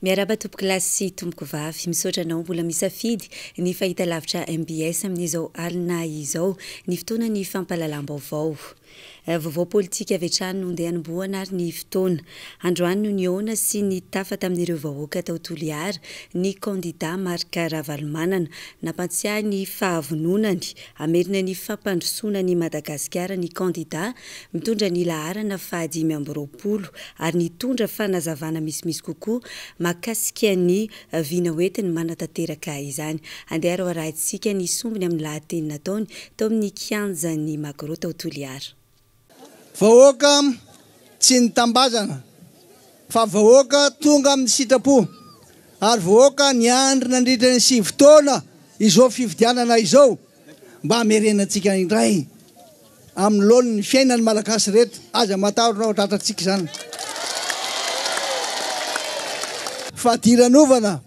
Miaraba-tompo kilasy tomboko vavy misaotra anao mbola misafidy ny fahita lavitra MBS amin'izao alina izao ny fotoana ny fampalalam-baovao. Vaovao politika avy hatrany no andeha hanombohana ary ny fotoana. Androany no niona sy ny tafa tamin'ireo vahoaka tao Toliara ny kandida Marc Ravalomanana nampatsiahy ny fahavononany amerina ny fampandrosoana ny Madagasikara ny kandida mitondra ny laharana 520 ary nitondra fanazavana misimisy kokoa makasika ny vina hoentiny manatanteraka izany. Andeha arahintsika ny sombiny amin'ny lahateny nataony tao amin'ny kianja ny Magoro tao Toliara. Vahoaka tsy nitambazana fa vahoaka tonga amin'ny sitrapo ary vahoaka niandry nandritra ny 7 taona izao fifidianana izao mba hamerenantsika indray amin'ny lony ny fiainany malagasy rehetra aza matahotra ao tratratsika izany. Fadiranovana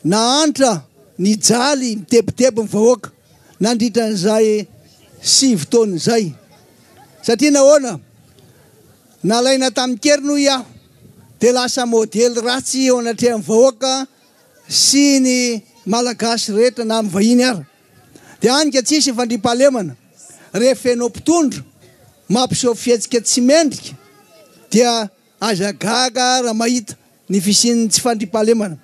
nahantra ny jaly mitebiteby ny vahoaka nandritra n'izay 7 taona izay. Satria nahoana nalaina tamin'ny kerino iaho dia lasa modely ratsy eo anatrehan'ny vahoaka sy ny malagasy rehetra na amin'ny vahiny ara. Dia anika tsisy fandriam-pahalemana rehefa ianao mpitondro mampiseho fihetsika tsy mendrika dia aza gaga raha mahita ny fisian'ny tsy fandriam-pahalemana.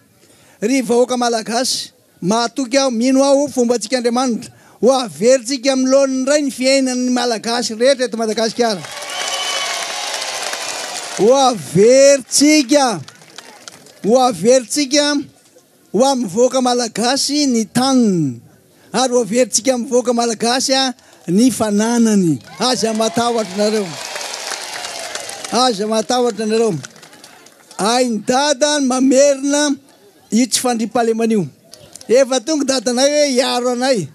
Ry vahoaka malagasy mahatoky aho mino aho fombantsika Andriamanitra ho averitsika amin'ny lohan'ny ray ny fiainan'ny malagasy rehetra eto Madagasikara. Ho averitsika ho amin'ny vahoaka malagasy ny taniny ary ho averitsika amin'ny vahoaka malagasy ny fananany. Aza matahotra nareo. Aza matahotra nareo. Ainy dada mamerina io tsy fandriam-pahalemana io. Efa tonga dadanay hoe hiaro anay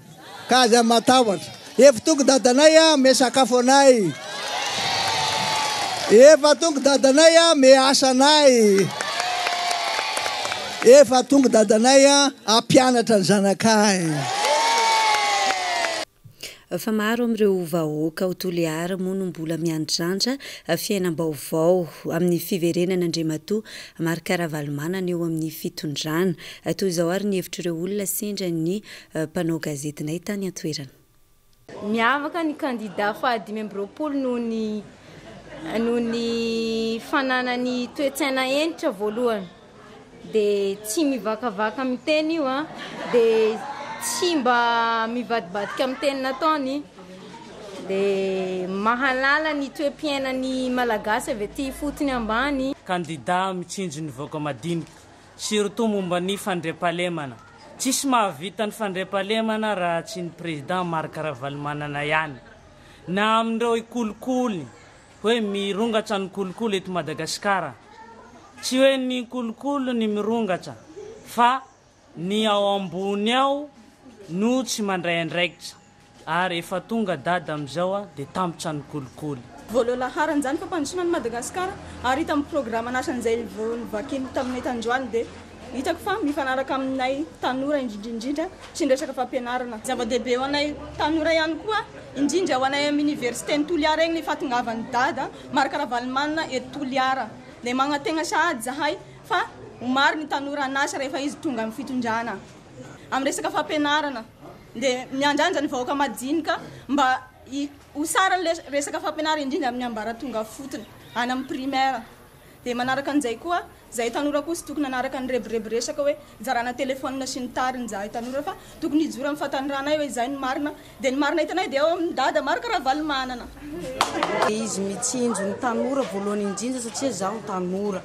ka aza matahotra. Efa tonga dadanay me sakafo anay. Efa tonga dadanay me asa anay. Efa tonga dadanay ampianatra ny zanakay. Fa maro amin'ireo vahoaka ao Toliara moa no mbola miandrandrana fiainam-baovao amin'ny fiverenana Andriamatoa Marc Ravalomanana eo amin'ny fitondrana. Toy izao ary ny hevitr'ireo olona sendra ny mpanao gazetinay tany an-toerana. Miavaka ny kandida 520 noho ny fananany toe-tsaina entitra voalohany. Dia tsy mivakavaka amin'ny teny io dia tsy mba mivadibadika amin'ny teny nataony dia mahalala ny toe-piainan'ny malagasy avy aty fotony ambany. Kandida mitsinjo ny vahoaka madinika surtout momba ny fandriam-pahalemana. Tsisy mahavita ny fandriam-pahalemana raha tsy ny président Marc Ravalomanana ihany. Na amin'ireo ikolokolo hoe mirongatra ny kolokolo eto Madagasikara. Tsy hoe ny kolokolo ny mirongatra fa ny ao ambony ao no tsy mandray andraikitra ary efa tonga dada amin'izao dia tampotra ny kolokolo. Voalohaharany zany fampandrosoana ny Madagasikara ary hita amin'ny programa nasan'izay vakiny taminay Tandroany dia hitako fa mifanaraka aminay tanora indrindra sy ny resaka fampianarana. Zava-dehibe ho anay tanora ihany koa indrindra ho anay amin'ny université ny Toliara eny ny fahatongavan'ny dada Marc Ravalomanana eto Toliara. Dia magnategna sahady zahay fa maro ny tanora anasa rehefa izy tonga amin'ny fitondrana. Amin'ny resaka fampianarana dia miandrandra ny vahoaka madinika mba ho sara ny resaka fampianarana indrindra amin'ny ambaratonga fotony any amin'ny primaire. Dia manaraka an'izay koa zahay tanora koa sy tokony anaraka ny rebirebi resaka hoe zarana telefônina sy ny tariny zahay tanora fa tokony hijoro amin'ny fahatanranay hoe izay ny marina dia ny marina hitanay dia eo amin'ny dada Marc Ravalomanana. Izy mitsinjo ny tanora voalohany indrindra satria zaho tanora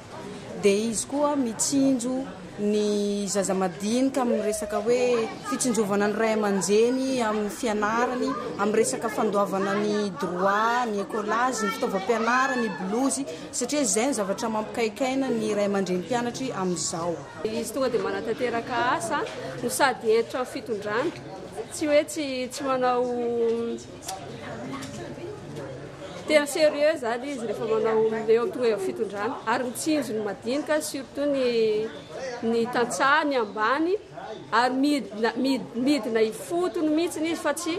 dia izy koa mitsinjo ny zaza madinika amin'ny resaka hoe fitsinjovana ny ray aman-dreny amin'ny fianarany, amin'ny resaka fandoavana ny droit, ny écolage, ny fitaovam-pianarana, ny blouse satria izay ny zavatra mampikaikaina ny ray aman-dreny mpianatry amin'izao. Izy tonga dia manatanteraka asa no sady entitra fitondrana, tsy hoe tsy manao tena sérieux zany izy rehefa manao eo tonga eo fitondrana ary mitsinjo ny madinika surtout ny tantsaha ny ambany ary midina ifotony mihitsy izy fa tsy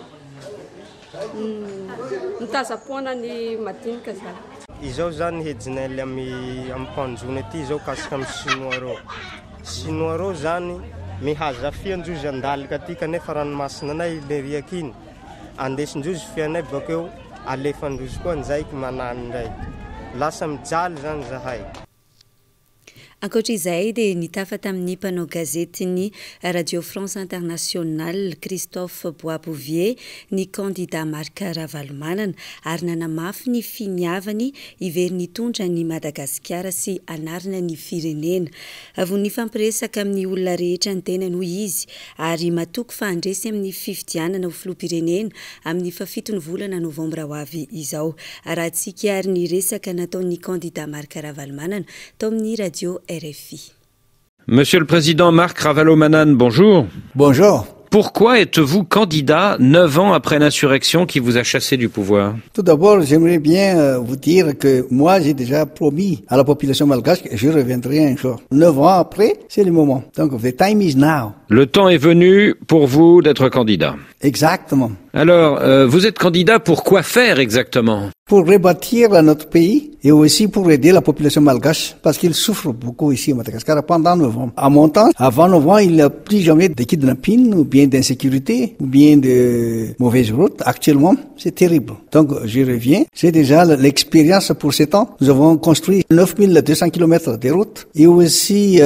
mitazapoana ny madinika zany. Izao zany hedinay amin'ny panjona ity izao kasika amin'ny Sinoa rô zany mihaza fiandrozy andalika aty kanefa ranomasina anay leriaka iny andesindrozy fianay bakeo alefandrozy koa anjaiky manany ndraiky lasa mijaly zany zahay. Ankoatr'izay dia nitafa tamin'ny mpanao gazety ny Radio France Internationale Christophe Boisbouvier ny candidat Marc Ravalomanana ary nanamafy ny finiavany ivery ny tondra ny Madagasikara sy anarana ny firenena. Avy ny fampiresaka amin'ny olona rehetra ny tena noho izy ary matoky fa handresy amin'ny fifidianana ho filoham-pirenena amin'ny fafitony volana novambra ho avy izao. Arahantsika ary ny resaka nataon'ny candidat Marc Ravalomanana tao amin'ny radio RFI. Monsieur le Président Marc Ravalomanana, bonjour. Bonjour. Pourquoi êtes-vous candidat 9 ans après l'insurrection qui vous a chassé du pouvoir? Tout d'abord, j'aimerais bien vous dire que moi, j'ai déjà promis à la population malgache que je reviendrai un jour. 9 ans après, c'est le moment. Donc, the time is now. Le temps est venu pour vous d'être candidat. Exactement. Alors, vous êtes candidat pour quoi faire exactement? Pour rebâtir notre pays et aussi pour aider la population malgache parce qu'ils souffrent beaucoup ici à Madagascar pendant 9 ans. À mon temps, avant 9 ans, il n'y a plus jamais de kidnapping ou bien d'insécurité ou bien de mauvaises routes. Actuellement, c'est terrible. Donc, je reviens. J'ai déjà l'expérience pour 7 ans. Nous avons construit 9200 km de routes et aussi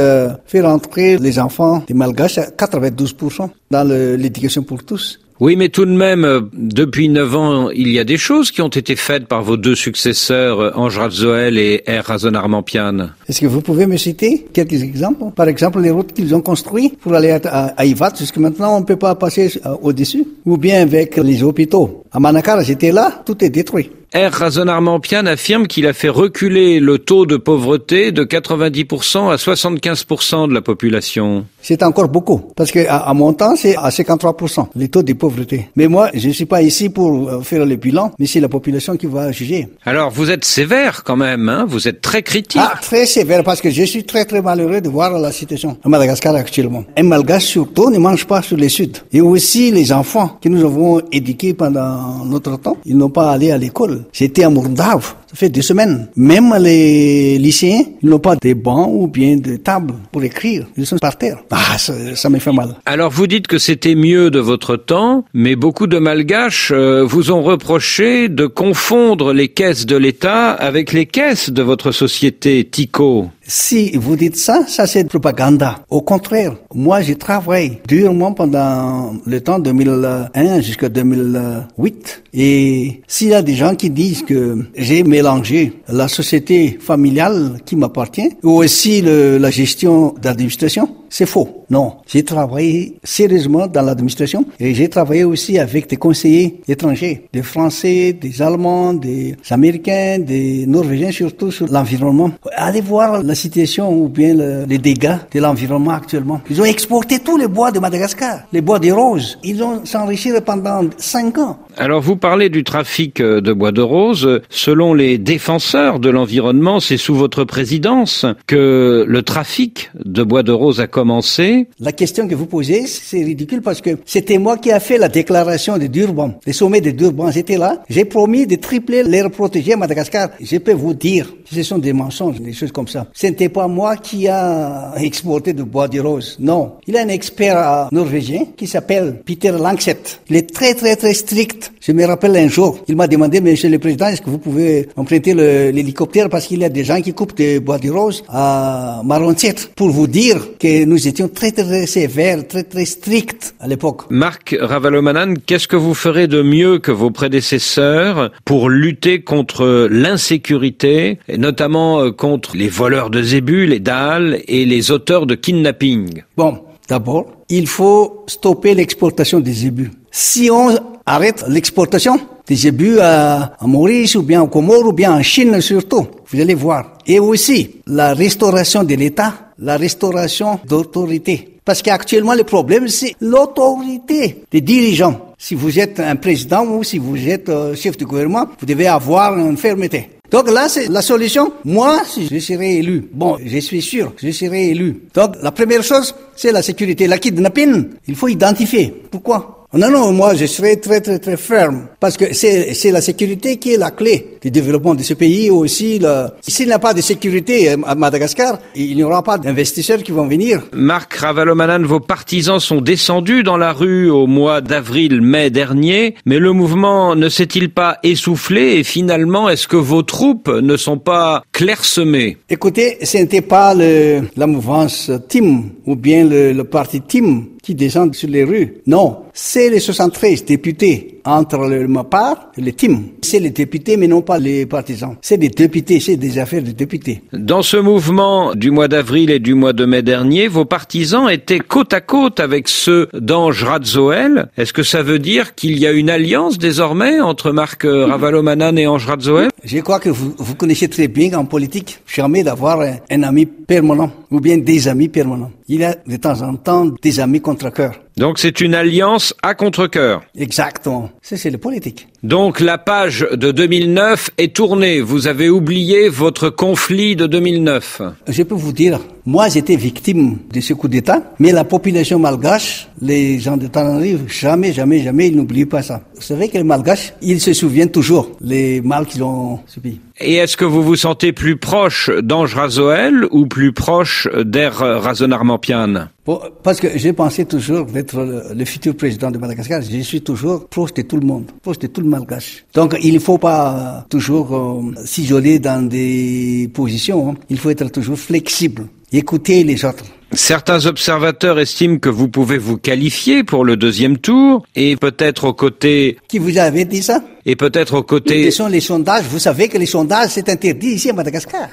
fait rentrer les enfants des malgaches à 92% dans l'éducation pour tous. Oui, mais tout de même, depuis 9 ans, il y a des choses qui ont été faites par vos deux successeurs, Ange Radzoel et R. Razonarmampian. Est-ce que vous pouvez me citer quelques exemples? Par exemple, les routes qu'ils ont construites pour aller à Ivat, jusqu'à maintenant, on ne peut pas passer au-dessus. Ou bien avec les hôpitaux. À Manakara, j'étais là, tout est détruit. R. Razonarmampian affirme qu'il a fait reculer le taux de pauvreté de 90% à 75% de la population. C'est encore beaucoup, parce qu'à mon temps, c'est à 53%, le taux de pauvreté. Mais moi, je ne suis pas ici pour faire le bilan, mais c'est la population qui va juger. Alors, vous êtes sévère quand même, hein? Vous êtes très critique. Ah, très sévère, parce que je suis très très malheureux de voir la situation à Madagascar actuellement. Un Malgache surtout ne mange pas sur le sud. Et aussi les enfants que nous avons éduqués pendant notre temps, ils n'ont pas allé à l'école. J'étais à Mourndave, ça fait 2 semaines. Même les lycéens, ils n'ont pas de bancs ou bien de tables pour écrire. Ils sont par terre. Ah, ça me fait mal. Alors vous dites que c'était mieux de votre temps, mais beaucoup de Malgaches vous ont reproché de confondre les caisses de l'État avec les caisses de votre société Tico. Si vous dites ça, ça c'est de propagande. Au contraire, moi j'ai travaillé durement pendant le temps 2001 jusqu'à 2008. Et s'il y a des gens qui disent que j'ai mélangé la société familiale qui m'appartient ou aussi la gestion d'administration, c'est faux. Non, j'ai travaillé sérieusement dans l'administration et j'ai travaillé aussi avec des conseillers étrangers, des Français, des Allemands, des Américains, des Norvégiens, surtout sur l'environnement. Allez voir la situation ou bien les dégâts de l'environnement actuellement. Ils ont exporté tous les bois de Madagascar, les bois des roses. Ils ont s'enrichi pendant 5 ans. Alors vous parlez du trafic de bois de rose. Selon les défenseurs de l'environnement, c'est sous votre présidence que le trafic de bois de rose a commencé. La question que vous posez, c'est ridicule parce que c'était moi qui a fait la déclaration de Durban. Le sommet de Durban, j'étais là. J'ai promis de tripler l'air protégé à Madagascar. Je peux vous dire, ce sont des mensonges, des choses comme ça. Ce n'était pas moi qui a exporté de bois de rose. Non. Il y a un expert norvégien qui s'appelle Peter Langset. Il est très très très strict. Je me rappelle un jour, il m'a demandé, Monsieur le Président, est-ce que vous pouvez emprunter l'hélicoptère parce qu'il y a des gens qui coupent des bois de rose à Marontiet pour vous dire que nous étions très très sévères, très très stricts à l'époque. Marc Ravalomanana, qu'est-ce que vous ferez de mieux que vos prédécesseurs pour lutter contre l'insécurité, et notamment contre les voleurs de zébus, les Dahal et les auteurs de kidnapping? Bon, d'abord, il faut stopper l'exportation des zébus. Si on arrête l'exportation des zébus à Maurice ou bien au Comores ou bien en Chine surtout, vous allez voir. Et aussi, la restauration de l'État, la restauration d'autorité. Parce qu'actuellement, le problème, c'est l'autorité des dirigeants. Si vous êtes un président ou si vous êtes chef de gouvernement, vous devez avoir une fermeté. Donc là, c'est la solution. Moi, si je serai élu, bon, je suis sûr, je serai élu. Donc, la première chose, c'est la sécurité. La kidnapping, il faut identifier. Pourquoi? Non, moi je serai très très très ferme parce que c'est la sécurité qui est la clé du développement de ce pays aussi. S'il n'y a pas de sécurité à Madagascar, il n'y aura pas d'investisseurs qui vont venir. Marc Ravalomanan, vos partisans sont descendus dans la rue au mois d'avril-mai dernier, mais le mouvement ne s'est-il pas essoufflé et finalement est-ce que vos troupes ne sont pas clairsemées? Écoutez, ce n'était pas la mouvance Team ou bien le parti Team qui descendent sur les rues. Non, c'est les 73 députés entre le MAPAR et le Team. C'est les députés, mais non pas les partisans. C'est des députés, c'est des affaires de députés. Dans ce mouvement du mois d'avril et du mois de mai dernier, vos partisans étaient côte à côte avec ceux d'Ange Radzoel. Est-ce que ça veut dire qu'il y a une alliance désormais entre Marc Ravalomanan et Ange Radzoel? Je crois que vous connaissez très bien en politique, jamais d'avoir un ami permanent ou bien des amis permanents. Il y a de temps en temps des amis contre cœur. Donc c'est une alliance à contre-cœur. Exactement. C'est le politique. Donc la page de 2009 est tournée. Vous avez oublié votre conflit de 2009. Je peux vous dire, moi j'étais victime de ce coup d'État, mais la population malgache, les gens de Tananarive, jamais, ils n'oublient pas ça. Vous savez que les malgaches, ils se souviennent toujours les mal qu'ils ont subis. Et est-ce que vous vous sentez plus proche d'Ange Radzoel ou plus proche d'Air Razonarmampian? Bon, parce que j'ai pensé toujours d'être le futur président de Madagascar. Je suis toujours proche de tout le monde, proche de tout le malgache. Donc il ne faut pas toujours s'isoler dans des positions. Il faut être toujours flexible. Écouter les autres. Certains observateurs estiment que vous pouvez vous qualifier pour le deuxième tour et peut-être aux côtés... Qui vous avait dit ça? Et peut-être aux côtés... Ce sont les sondages. Vous savez que les sondages, c'est interdit ici à Madagascar.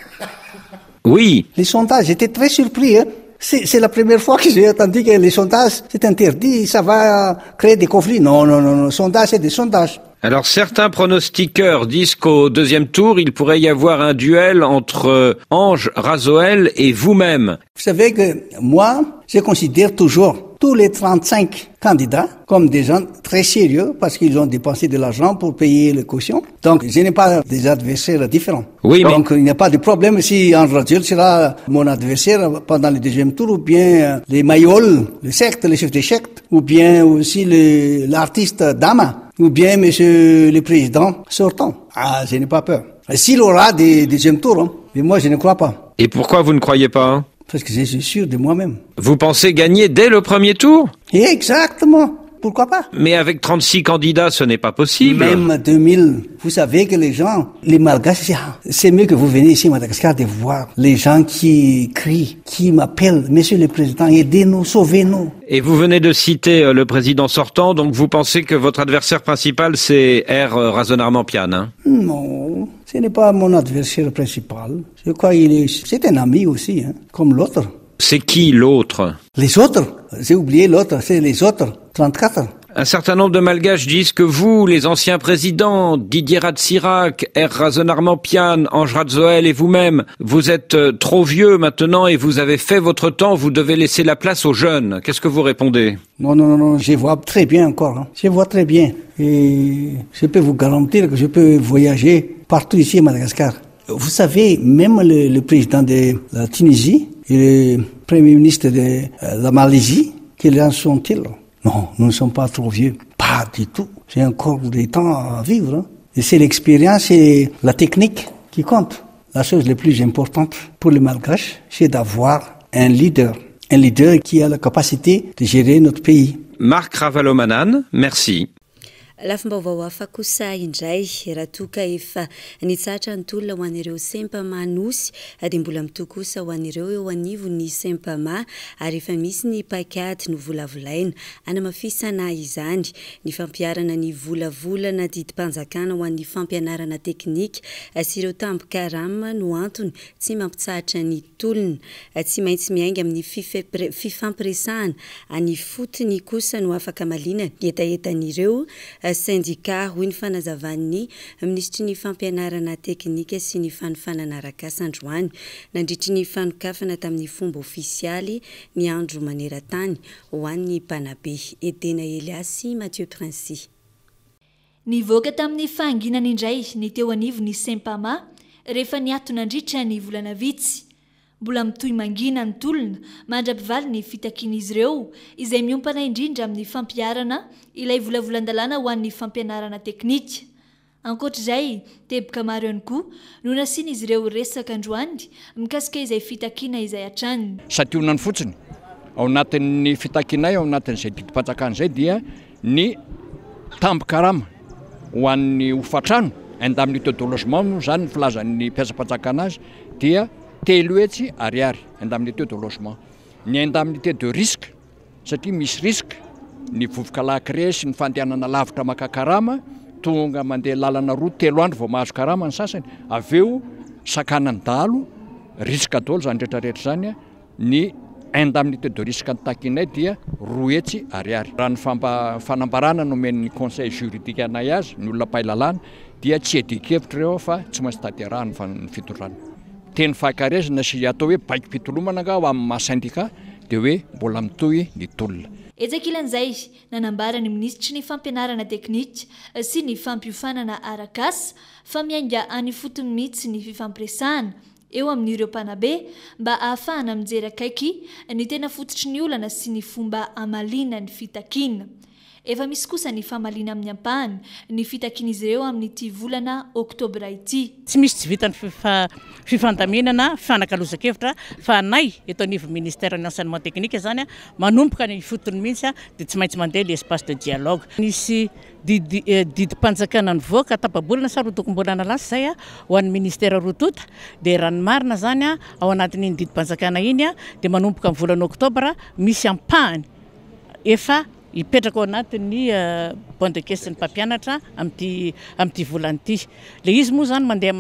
Oui. Les sondages, j'étais très surpris. C'est la première fois que j'ai entendu que les sondages, c'est interdit, ça va créer des conflits. Non. Sondage, c'est des sondages. Alors certains pronostiqueurs disent qu'au deuxième tour, il pourrait y avoir un duel entre Ange Radzoel et vous-même. Vous savez que moi, je considère toujours tous les 35 candidats comme des gens très sérieux parce qu'ils ont dépensé de l'argent pour payer les cautions. Donc, je n'ai pas des adversaires différents. Oui, donc, il n'y a pas de problème si Ange Radzoel sera mon adversaire pendant le deuxième tour ou bien les Mayols, les sectes, les chefs des sectes, ou bien aussi l'artiste Dama. Ou bien monsieur le président sortant. Je n'ai pas peur. S'il aura des deuxièmes tours, mais moi je ne crois pas. Et pourquoi vous ne croyez pas? Parce que je suis sûr de moi-même. Vous pensez gagner dès le premier tour? Exactement. Pourquoi pas? Mais avec 36 candidats, ce n'est pas possible. Même 2000. Vous savez que les gens, les malgaches, c'est mieux que vous venez ici à Madagascar de voir les gens qui crient, qui m'appellent, Monsieur le Président, aidez-nous, sauvez-nous. Et vous venez de citer le président sortant, donc vous pensez que votre adversaire principal, c'est Air Razonarmampian, hein? Non, ce n'est pas mon adversaire principal. Je crois c'est un ami aussi, comme l'autre. C'est qui l'autre? Les autres. J'ai oublié l'autre, c'est les autres. 34. Un certain nombre de Malgaches disent que vous, les anciens présidents, Didier Ratsirac, Air Razonarmampian, Ange Radzoel et vous-même, vous êtes trop vieux maintenant et vous avez fait votre temps, vous devez laisser la place aux jeunes. Qu'est-ce que vous répondez? Non, je vois très bien encore. Je vois très bien. Et je peux vous garantir que je peux voyager partout ici à Madagascar. Vous savez, même le président de la Tunisie et le premier ministre de la Malaisie, quels âge sont-ils? Non, nous ne sommes pas trop vieux. Pas du tout. J'ai encore des temps à vivre. Et c'est l'expérience et la technique qui comptent. La chose la plus importante pour les Malgaches, c'est d'avoir un leader. Un leader qui a la capacité de gérer notre pays. Marc Ravalomanan, merci. Lafim-baovao hafa kosa indray raha toa ka efa nitsatra ny tolona ho an'ireo sempama nosy dia mbola mitoa kosa ho an'ireo eo anivo ny sempama ary efa misy ny pakady no volavolaina anamafisana izany ny fampiarana ny volavolana didim-panjakana ho an'ny fampianarana teknika sy ireo tambo-karama no antony tsy mampitsahatra ny tolona tsy maintsy miainga amin'ny fifampiresahana any fotony kosa no afaka malina ny etaetan'ireo syndicat hoy ny fanazavan'ny ministry ny fampianarana teknika sy ny fanofanana arakasa androany nandritry ny fanokafana tamin'ny fomba ofisialy ny andro maneran-tany ho an'ny mpanabe Edena Eliasy Mathieu Princy. Nivoaka tamin'ny fahanginana indray ny teo anivo ny Sempama rehefa niato nandritra ny volana vitsy. mbola mitoy mangina ny tolona mandra-pivaly ny fitakiana izy ireo izay miompana indrindra amin'ny fampiarana ilay volavolan-dalàna ho an'ny fampianarana teknika. Ankoatr'izay, teboka maro ihany koa no nasiana izy ireo resaka androany mikasika izay fitakiana izay hatrany. Sationany fotsiny ao anatin'ny fitakianay ao anatin'izay didim-panjakana izay dia ny tambo-karama ho an'ny hofatrano indemnité de logement zany ny filazan'ny mpiasa-panjakana azy dia 3 hetsy ariary indemnité de logement. Ny indemnité de risque satria misy risque ny vovoka lakre sy ny fandehanana lavitra maka karama tonga mandeha lalana roa 3 andro vao mahazo karama ny sasany aveo sakanany dalo risque dolo zany rehetrarehetra zany ny indemnité de risque antakinay dia 2 hetsy ariary. Raha ny fanambarana nomen'ny conseil juridique anay azy ny olona pailalana dia tsy edikevitra reo fa tsy maintsy taterahany ny fitondrana. Teny fahakarezana sy atao hoe baiki-pitolomana nga ho amin'ny maha-syndicat dia hoe mbola mitohy ny tolona. Etsakilan'izay nanambara ny ministry ny fampianarana teknika sy ny fampiofanana arakasa fa miainga any fotony mihitsy ny fifampiresahana eo amin'ireo mpanabe mba ahafahana mijery akaiky ny tena fototry ny olana sy ny fomba amaliana ny fitakiana. Efa misy kosa ny famaliana amin'ny ampahany ny fitakiana izy ireo amin'ity volana oktobra ity. Tsy misy tsy vita ny fifandaminana fanakalozan-kevitra fa anay eto anivy ministère ny enseignement technique zany manomboka ny fotony mihitsy dia tsy maintsy mandeha l'espace de dialogue. Nisy didim-panjakana nivoaka tapabolana sa rotokom-bolana lasa zay ho an'ny ministère rotota dia raha ny marina zany ao anatin'iny didim-panjakana iny dia manomboka amin'ny volana oktobra misy ampahany efa ipetraka ao anatin'ny bon de caisse ny mpampianatra amin'ity volana ity. Le izy moa zany mandeha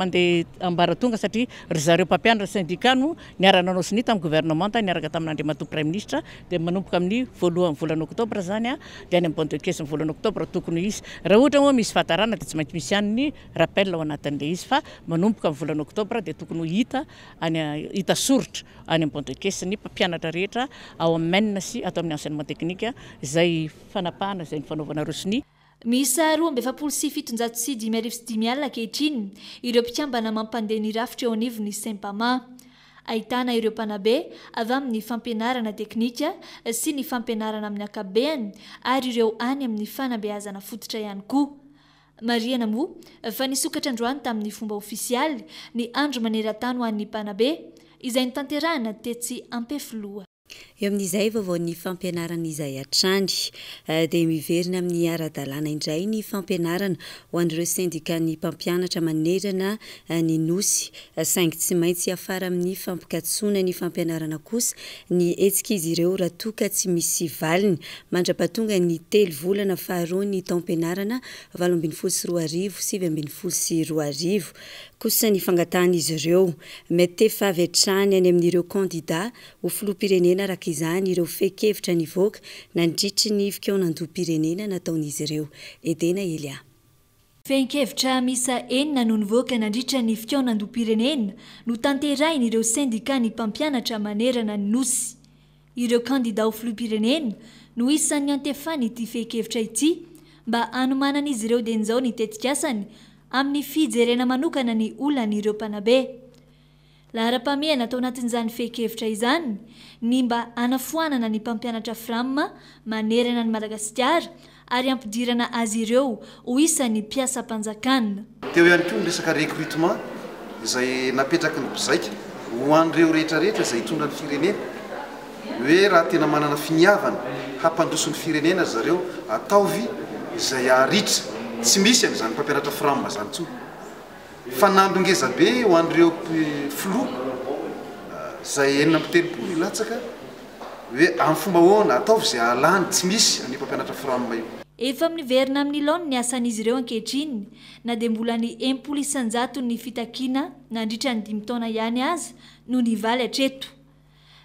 ambaratonga satria ry zareo mpampianatra syndicat no niara-nanao sy ny tamin'ny gouvernement niaraka tamin'Andriamatoa Premier Ministre dia manomboka amin'ny voalohan'ny volana oktobra zany dia any amin'ny bon de caisse ny volana oktobra tokony izy. Raha ohatra moa misy fahatarana dia tsy maintsy misy ihany rappel ao anatin'le izy fa manomboka amin'ny volana oktobra dia tokony hita soritra any amin'ny bon de caisse ny mpampianatra rehetra ao amin'ny MEN sy atao amin'ny enseignement technique izay fanapahana izay ny fanaovana rosiny. Misa 2,775 alina ankehitriny ireo mpikambana mampandeha ny rafitra eo anivon'ny Saint-Pama. Ahitana ireo mpanabe avy amin'ny fampianarana teknika sy ny fampianarana amin'ny ankabehany ary ireo any amin'ny fanabeazana fototra ihany koa. Mariana moa fa nisokatra androany tamin'ny fomba ofisialy ny andro maneran-tany ho an'ny mpanabe izay nitanterahana tetsy Ampefloa. Eo amin'izay vaovao ny fampianarana izay hatrany dia miverina amin'ny ara-dalàna indray ny fampianarana ho an'ireo syndicat ny mpampianatra manerana ny nosy saingy tsy maintsy afara amin'ny fampikatsona ny fampianarana kosa ny hetsika izy ireo raha toa ka tsy misy valiny mandra-pahatonga ny 3 volana faharoa ny taom-pianarana 2024 sy 2025 kosa ny fangatahana izy ireo mety efa avy hatrany any amin'ireo candidat ho filoham-pirenena araka izany ireo fekevitra nivoaka nandritry ny fikaonan-doha-pirenena nataon'izy ireo. Edena Elia. Fenkevitra misa 9 no nivoaka nandritra ny fikaonan-doha-pirenena no tanterahiny ireo syndicat ny mpampianatra manerana ny nosy. Ireo candidat ho filoham-pirenena no isan'ny antefany ity fenkevitra ity mba anomanana izy ireo dia nizao ny tetikasany amin'ny fijerena manokana ny olana ireo mpanabe. Lahara-pameana atao anatin'izany fenkevitra izany ny mba anafoanana ny mpampianatra frama manerana ny Madagasikara ary ampidirana azy ireo ho isan'ny mpiasa-panjakana. Teo ihany koa ny resaka recrutement izay napetraky ny mpizaika ho an'ireo rehetrarehetra izay hitondra ny firenena hoe raha tena manana finiavana hampandroso ny firenena zareo ataovy izay aritra tsy misy an'izany mpampianatra frama zany tsony. Fanandongeza be ho an'ireo filoha izay 9 ilatsaka hoe amin'ny fomba hoana ataovy izay alany tsy misy any mpampianatra frama io. Efa miverina amin'ny laony ny asan'izy ireo ankehitriny na dia mbola ny 10 isan-jato ny fitakiana nandritra ny 5 taona ihany azy no nivaly hatreto.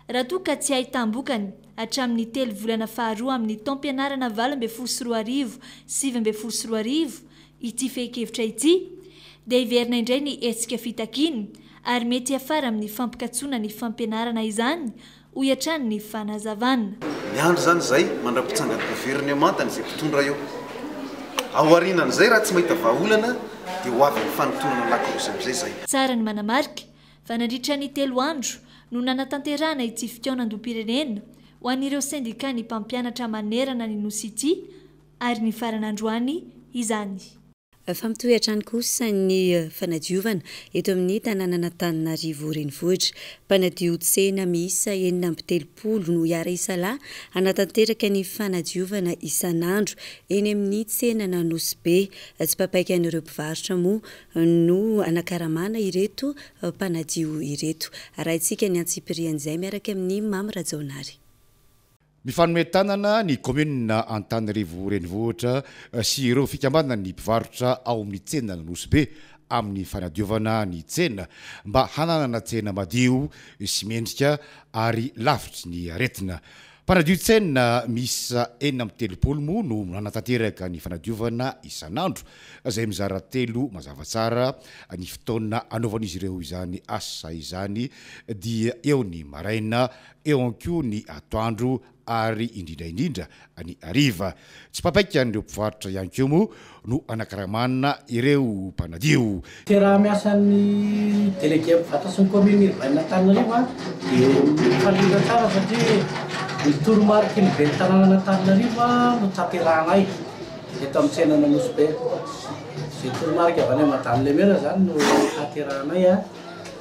Raha toa ka tsy ahitambokany hatramin'ny 3 volana faharoa amin'ny taom-pianarana 2024 sy 2025 ity fenkevitra ity dia hiverina indray ny hetsika fitakiana ary mety afara amin'ny fampikatsona ny fampianarana izany ho hiatrany ny fanazavana. Ny andro zany zay mandra-pitsangana gouvernement izay mpitondra eo. Aorianan'izay raha tsy mahita vahaolana dia ho avy ny fanotonana lakorosy amin'izay zay. Tsara ny manamarika fa nandritra ny 3 andro no nanatanterana ity fitaonandom-pirenena ho an'ireo sendika ny mpampianatra manerana ny nosy ity ary ny faran'androany izany. Famitohy hatrany kosa ny fanadiovana eto amin'ny tanàna Antananarivo renivohitra. Mpanadio tsena miisa 7 no hiara isalahy hanatanteraka ny fanadiovana isan'andro eny amin'ny tsenana Nosy Be. Tsy papaika an'ireo mpivarotra moa no anakaramana ireto mpanadio ireto. Arahintsika ny antsipirian'izay miaraka amin'ny Mamy Rajaonary. Mifanome tanana ny commune Antananarivo renivohitra sy ireo fikambanana ny mpivarotra ao amin'ny tsena Nosy Be amin'ny fanadiovana ny tsena mba hananana tsena madio sy mendrika ary lavitry ny aretina. Mpanadio tsena misa 7 moa no nanatanteraka ny fanadiovana isan'andro izay mizara 3 mazava tsara ny fotoana anaovan'izy ireo izany asa izany dia eo ny maraina eo ankoa ny atoandro ary indrindra ny ariva. Tsy papaika an'ireo mpivarotra ihany koa moa no anakaramana ireo mpanadio. Raha miasan'ny délégué mpivarotra sy ny commune urbaine Antananarivo dia mifanindra tsara satria ny toromarika ny ben'ny tanàna Antananarivo no tanteranay eto amin'ny tsenana Nosy Be. Izay toromarika avy any Madame-le-Maire zany no tanteranay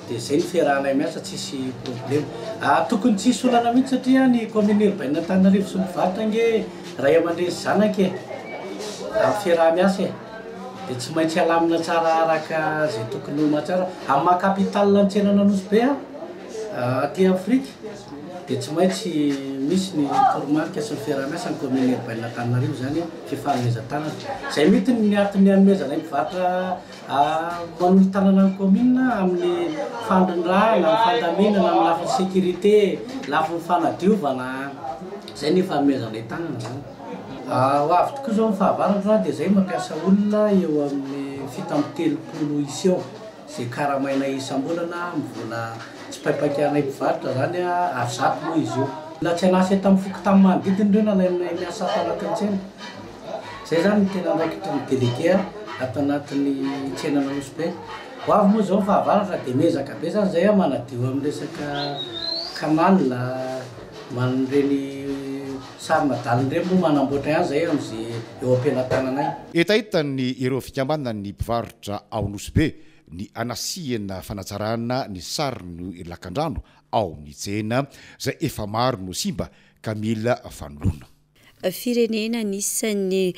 dia izay ny fiarahanay miasa tsisy problème. Tokony tsisy olana mihitsy satria ny commune urbaine Antananarivo sy mpivarotra nge ray aman-dreny zanaka amin'ny fiaraha-miasa dia tsy maintsy alamina tsara araka izay tokony ho matsara. Amin'ny maha-capitale ny tsenana Nosy Be aty Afrika dia tsy maintsy misy ny toromarika sy ny fiaraha-miasa ny commune urbaine Antananarivo zany fifanomezan-tanana. Izay mety ny atony hanomezana ny mpivarotra manolo tanana ny commune amin'ny fandrindrana, amin'ny fandaminana, amin'ny lafin'ny sécurité, lafin'ny fanadiovana, izay ny fanomezana ny tanana zany. Ho avy tokoa zao ny fahavaratra dia izay mampiasa olona eo amin'ny 7 isy eo izay karamaina isam-bolana mivola tsy paipakianay mpivarotra zany ary 100 moa izy io. La tsy anasa tamin'ny foky tamin'ny manodidina ireo nalainay miasa ato anatin'ny tsena. Izay zany ny tena andraikitry ny délégué ato anatin'ny tsenana Nosy Be. Ho avy moa zao ny fahavaratra dia mezaka be zany izay manadio amin'ny resaka canal manireny sarinadalindreny moa manamboatra ihany izay amin'izay eo am-pelantananay. Etahitan'ny ireo fikambanana ny mpivarotra ao Nosy Be ny anasihana fanatsarana ny sariny lakan-drano ao amin'ny tsena izay efa maro no simba ka mila fanoloana. Firenena anisan'ny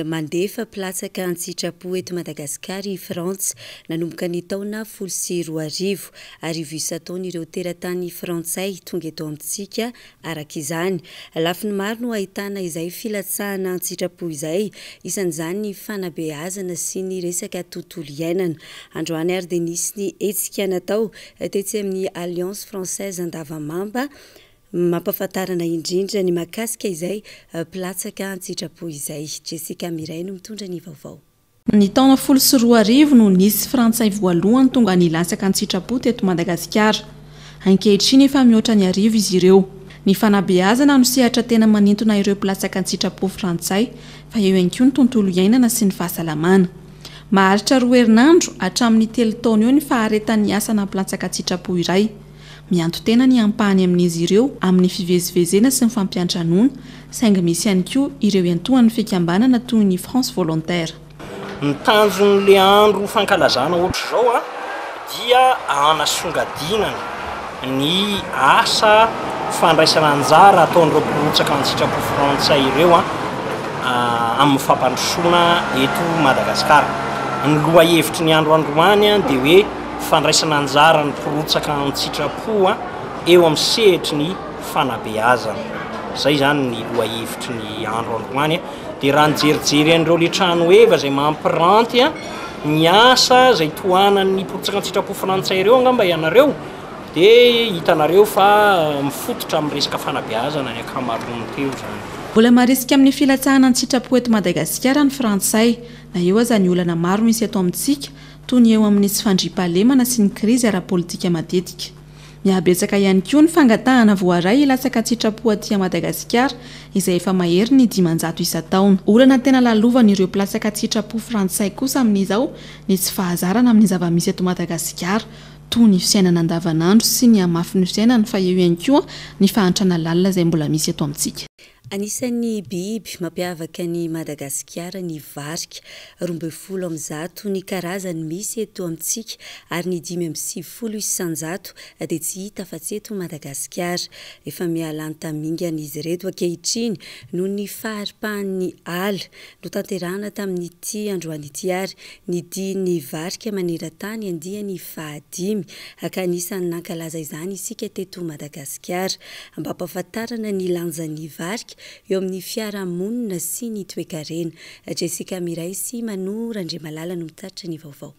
mandefa platsaka an-tsitrapo eto Madagasikara i Frantsa nanomboka ny taona 14 arivo isa-taona ireo teratany frantsay tonga eto amintsika araka izany. Lafiny maro no ahitana izay filatsahana an-tsitrapo izay isan'izany ny fanabeazana sy ny resaka tontolo iainana. Androany ary dia nisy ny hetsika natao tetsy amin'ny Alliance Française Andavamamba mampafantarana indrindra ny makasika izay platsaka an-tsitrapo izay. Jessica Miray no mitondra ny vaovao. Ny taona 14 no nisy frantsay voalohany tonga nilatsaka an-tsitrapo teto Madagasikara. Ankehitriny efa mihoatra ny arivo izy ireo. Ny fanabeazana no sehatra tena manintona ireo platsaka an-tsitrapo frantsay fa eo ihany koa ny tontolo iainana sy ny fahasalamana. Maharitra 2 herinandro hatramin'ny 3 taona eo ny faharetan'ny asana platsaka an-tsitrapo iray. Mianto tena ny ampahany amin'izy ireo amin'ny fivezivezena sy ny fampiantranoana, saingy misy ihany koa ireo iantohan'ny fikambanana toy ny France Volontaire. Ny tanjon'le andro fankalazana ohatra zao dia anasongadinana ny asa fandraisana anjara ataon'ireo mpirotsaka an-tsitrapo frantsay ireo amin'ny fampandrosoana eto Madagasikara. Ny lohahevitry ny andro androany dia hoe fandraisana anjara ny mpirotsaka an-tsitrapo eo amin'ny sehitry ny fanabeazana. Izay zany ny lohahevitry ny andro androany. Dia raha nijerijery an'ireo le trano eva izay mampiranty ny asa izay tohanan'ny mpirotsaka an-tsitrapo frantsay ireo angamba ianareo dia hitanareo fa mifototra amin'ny resaka fanabeazana ny akamaroany teo zany. Mbola marisika amin'ny filatsahana an-tsitrapo eto Madagasikara ny frantsay na eo aza ny olana maro misy eto amintsika toy ny eo amin'ny tsy fandriam-pahalemana sy ny krizy ara-politika matetika. Mihabetsaka ihany koa ny fangatahana voaray ilatsaka an-tsitrapo aty Madagasikara izay efa mahery ny 500 isa-taona. Olana tena lalovan'ireo platsaka an-tsitrapo frantsay kosa amin'izao ny tsy fahazarana amin'ny zava-misy eto Madagasikara toy ny fiainana andavanandro sy ny amafy ny fiainana fa eo ihany koa ny fahantrana lalina izay mbola misy eto amintsika. Anisan'ny biby mampiavaka ny Madagasikara ny varika 20% ny karazany misy eto amintsika ary ny 570 isanjato dia tsy hita fa tsy eto Madagasikara. Efa mialany tamingana izy ireto ankehitriny noho ny faharipahan'ny ala no tanterahana tamin'ity androany ity ary ny diany varika maneran-tany andiany 5 ka anisan'ny nankalaza izany isika teto Madagasikara mba hampahafantarana ny lanjan'ny varika eo amin'ny fiarahamonina sy ny toe-karena. Jessica Miray sy Manora Andriamalala no mitaritra ny vaovao.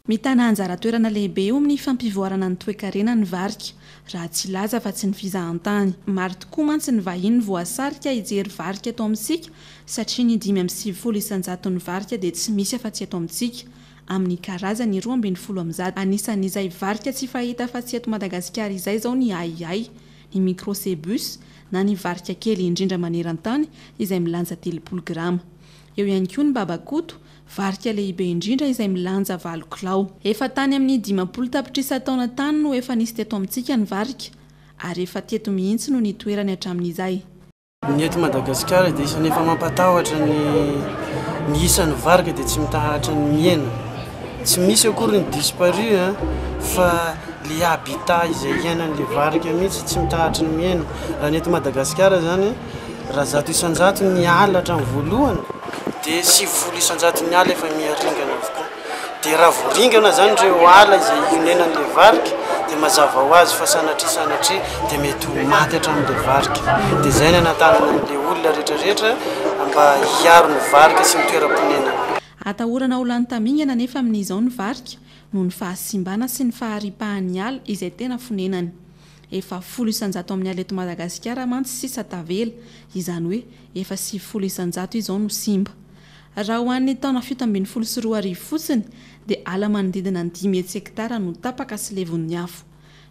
Mitana anjara toerana lehibe eo amin'ny fampivoarana ny toe-karena ny varika raha tsy laza fa tsy ny fizahantany. Maro tokoa mantsy ny vahiny voasarika hijery varika eto amintsika satria ny 570 isanjato ny varika dia tsy misy afa-tsy eto amintsika. Amin'ny karazany 270 anisan'izay varika tsy fahita afa-tsy eto Madagasikara izay zao ny ahiahy, ny microcebus na ny varika kely indrindra maneran-tany izay milanja 30 grama. Eo ihany koa ny babakoto, varika lehibe indrindra izay milanja 4 kilao. Efa tany amin'ny 50 tapitrisa taona tany no efa nisy teto amintsika ny varika ary efa teto mihitsy no nitoerany hatramin'izay. Ny eto Madagasikara dia isany efa mampatahotra ny isan'ny varika dia tsy mitahatra ny miaina. Tsy misy akory ny disparu fa le habitat izay iainan'le varika mihitsy tsy mitahatra ny miaina. Raha ny eto Madagasikara zany raha 100 isanjato ny ala hatramin'ny voalohany dia 70 isanjato ny ala efa miaringana avokoa. Dia raha voaringana zany ireo ala izay ionenan'le varika dia mazava ho azy fa sanatria dia mety ho maty hatramin'le varika. Dia izay ny anatanana an'le olona rehetrarehetra mba hiaro ny varika sy ny toeram-ponenana. Atahorana ho lany tamingana nefa amin'izao ny varika noho ny fahasimbana sy ny faharipahan'ny ala izay tena fonenany. Efa 10 isanjato amin'ny ala eto Madagasikara mantsy sisa tavela, izany hoe efa 70 isanjato izao no simba. Raha ho an'ny taona 17 fotsiny dia ala manodidina ny 10 hektara no tapaka sy levon'ny afo.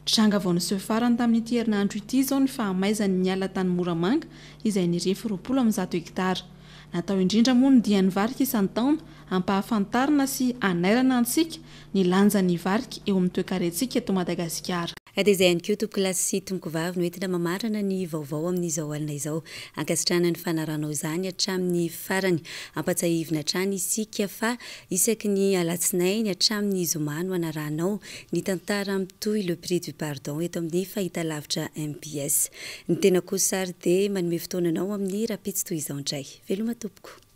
Tranga vao niseho farany tamin'ity herinandro ity izao ny fahamaizan'ny ala tany Moramanga izay nirefy 20 hektara. Natao indrindra moa ny dian'ny varika isan-taona hampahafantarina sy anairana antsika ny lanjan'ny varika eo amin'ny toe-karentsika eto Madagasikara. Dia izay ihany koa tompoko lasy sy tompoko vavy no entina mamarana ny vaovao amin'izao alina izao. Ankasitrana ny fanaranao izany hatramin'ny farany ampatsahivina hatrany isika fa isaky ny alatsinainy hatramin'ny zoma no anaranao ny tantara mitohy le prix du pardon eto amin'ny fahitalavitra MBS. Ny tena kosa sary dia manome fotoananao amin'ny rapitsy toy izao indray. Veloma tompoko.